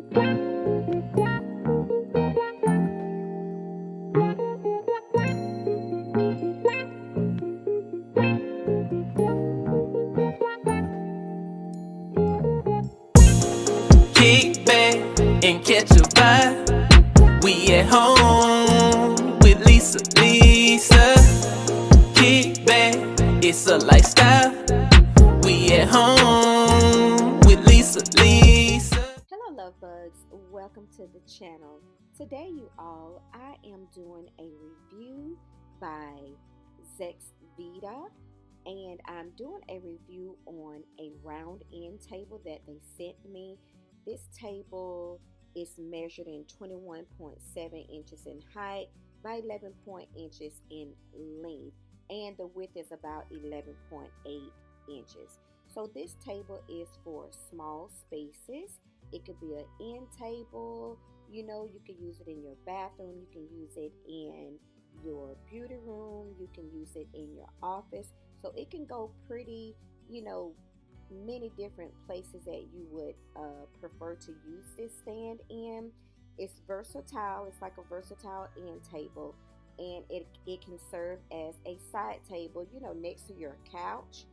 Kick back and catch a vibe. We at home with Lisa. Kick back, it's a lifestyle. We at home with Lisa. Hello love bugs, welcome to the channel. Today you all, I am doing a review by ZEXVIDA, and I'm doing a review on a round end table that they sent me. This table is measured in 21.7 inches in height by 11 inches in length, and the width is about 11.8 inches. So this table is for small spaces. It could be an end table, you can use it in your bathroom, you can use it in your beauty room, you can use it in your office. So it can go pretty, many different places that you would prefer to use this stand in. It's versatile. It's like a versatile end table, and it can serve as a side table, next to your couch,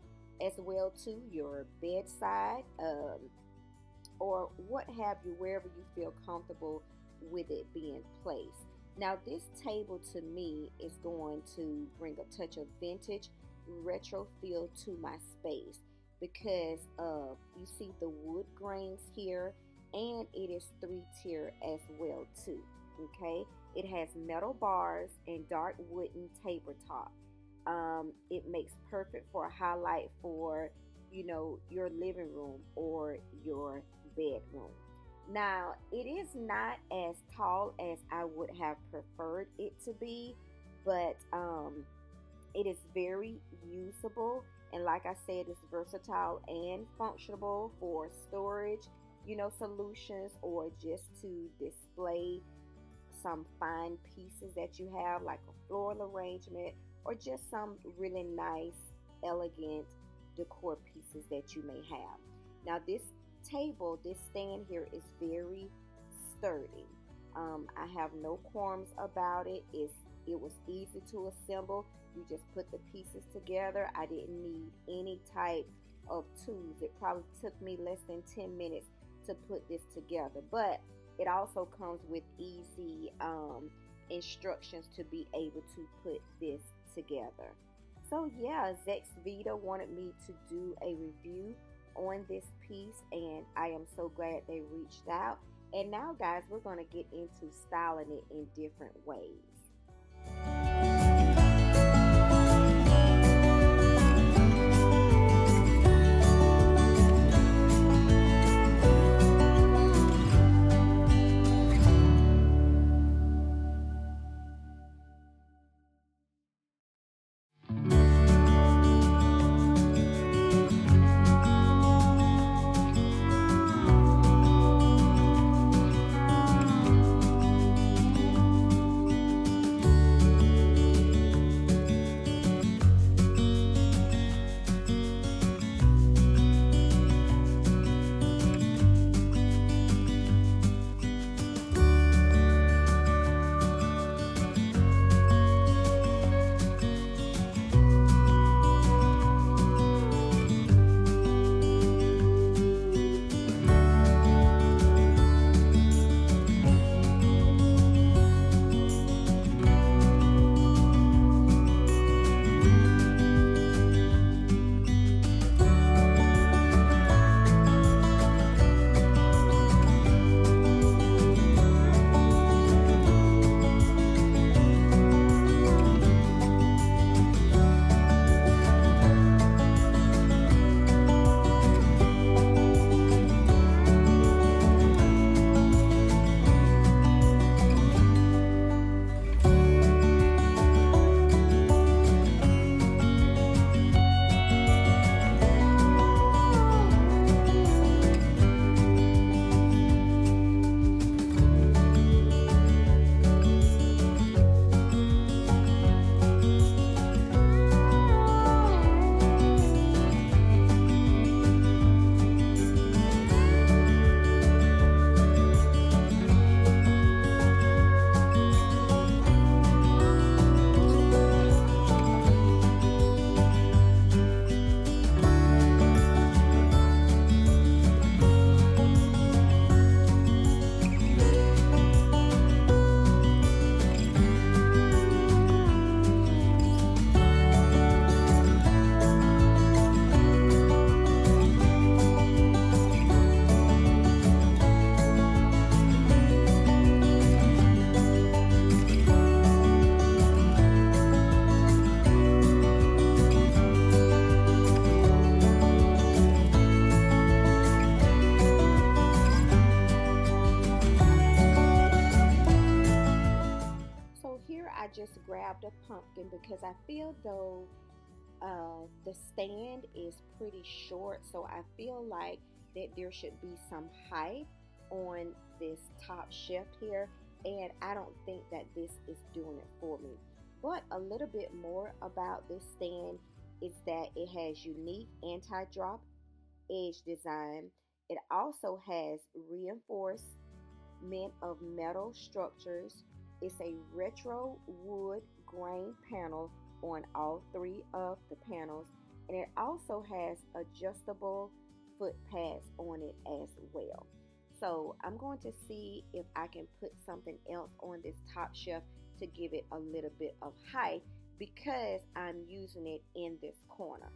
as well to your bedside, or what have you, wherever you feel comfortable with it being placed. Now this table to me is going to bring a touch of vintage retro feel to my space, because you see the wood grains here, and it is 3-tier as well too. Okay, it has metal bars and dark wooden tabletop. It makes perfect for a highlight for your living room or your bedroom. Now it is not as tall as I would have preferred it to be, but it is very usable, and like I said, it's versatile and functional for storage, solutions, or just to display some fine pieces that you have, like a floral arrangement, or just some really nice, elegant decor pieces that you may have. Now this stand here is very sturdy. I have no qualms about it. It was easy to assemble. You just put the pieces together. I didn't need any type of tools. It probably took me less than 10 minutes to put this together, but it also comes with easy instructions to be able to put this together. So yeah, ZEXVIDA wanted me to do a review on this piece, and I am so glad they reached out. And now guys, we're going to get into styling it in different ways. just grabbed a pumpkin because I feel though the stand is pretty short, so I feel like that there should be some height on this top shelf here, and I don't think that this is doing it for me. But a little bit more about this stand is that it has unique anti-drop edge design. It also has reinforcement of metal structures. It's a retro wood grain panel on all three of the panels, and it also has adjustable foot pads on it as well. So I'm going to see if I can put something else on this top shelf to give it a little bit of height, because I'm using it in this corner.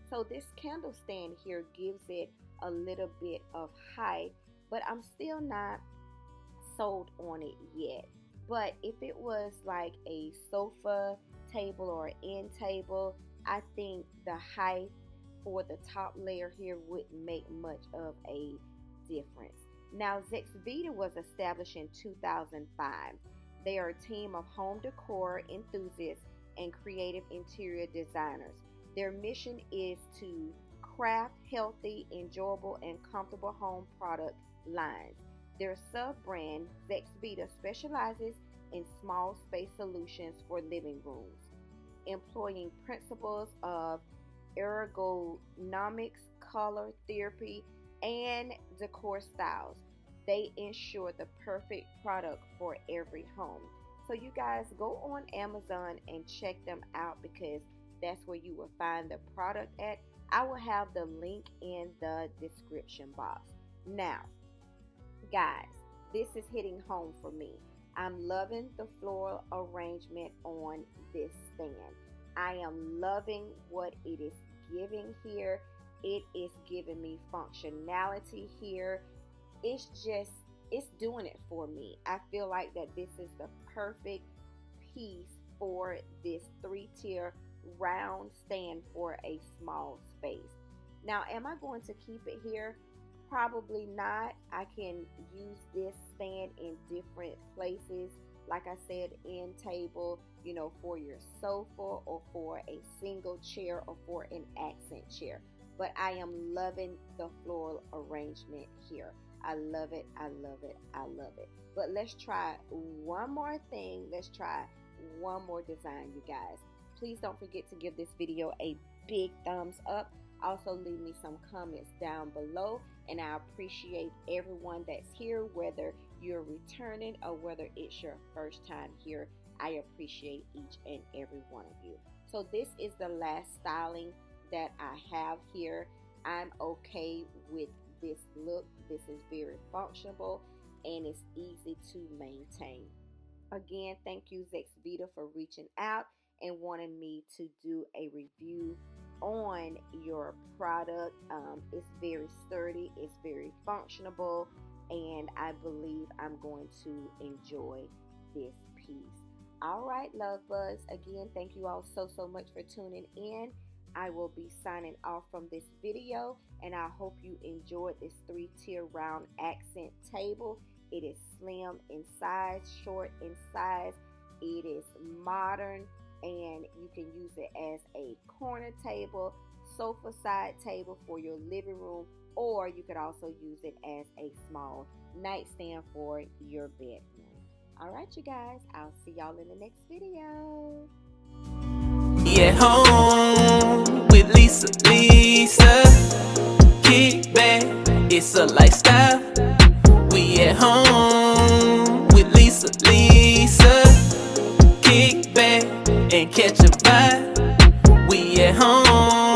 So this candle stand here gives it a little bit of height, but I'm still not sold on it yet. But if it was like a sofa table or end table, I think the height for the top layer here wouldn't make much of a difference. Now, ZEXVIDA was established in 2005. They are a team of home decor enthusiasts and creative interior designers. Their mission is to craft healthy, enjoyable, and comfortable home product lines. Their sub-brand, ZEXVIDA, specializes in small space solutions for living rooms, employing principles of ergonomics, color therapy, and decor styles. They ensure the perfect product for every home. So you guys go on Amazon and check them out, because that's where you will find the product at. I will have the link in the description box. Now, guys, this is hitting home for me. I'm loving the floral arrangement on this stand. I am loving what it is giving here. It is giving me functionality here. It's doing it for me. I feel like that this is the perfect piece for this 3-tier round stand for a small space. Now, am I going to keep it here? Probably not. I can use this stand in different places. Like I said, end table, for your sofa, or for a single chair, or for an accent chair. But I am loving the floral arrangement here. I love it. I love it. I love it. But let's try one more thing. Let's try one more design, you guys. Please don't forget to give this video a big thumbs up. Also, leave me some comments down below, and I appreciate everyone that's here, whether you're returning or whether it's your first time here. I appreciate each and every one of you. So this is the last styling that I have here. I'm okay with this look. This is very functional and it's easy to maintain. Again, thank you ZEXVIDA for reaching out and wanting me to do a review on your product. It's very sturdy, it's very functional, and I believe I'm going to enjoy this piece. All right, love bugs, again, thank you all so much for tuning in. I will be signing off from this video, and I hope you enjoyed this 3-tier round accent table. It is slim in size, short in size, it is modern, and you can use it as a corner table, sofa side table for your living room, or you could also use it as a small nightstand for your bedroom. All right, you guys, I'll see y'all in the next video. Yeah, home with Lisa. Kick back, it's a lifestyle. We at home with Lisa. Kick back and catch a vibe. We at home.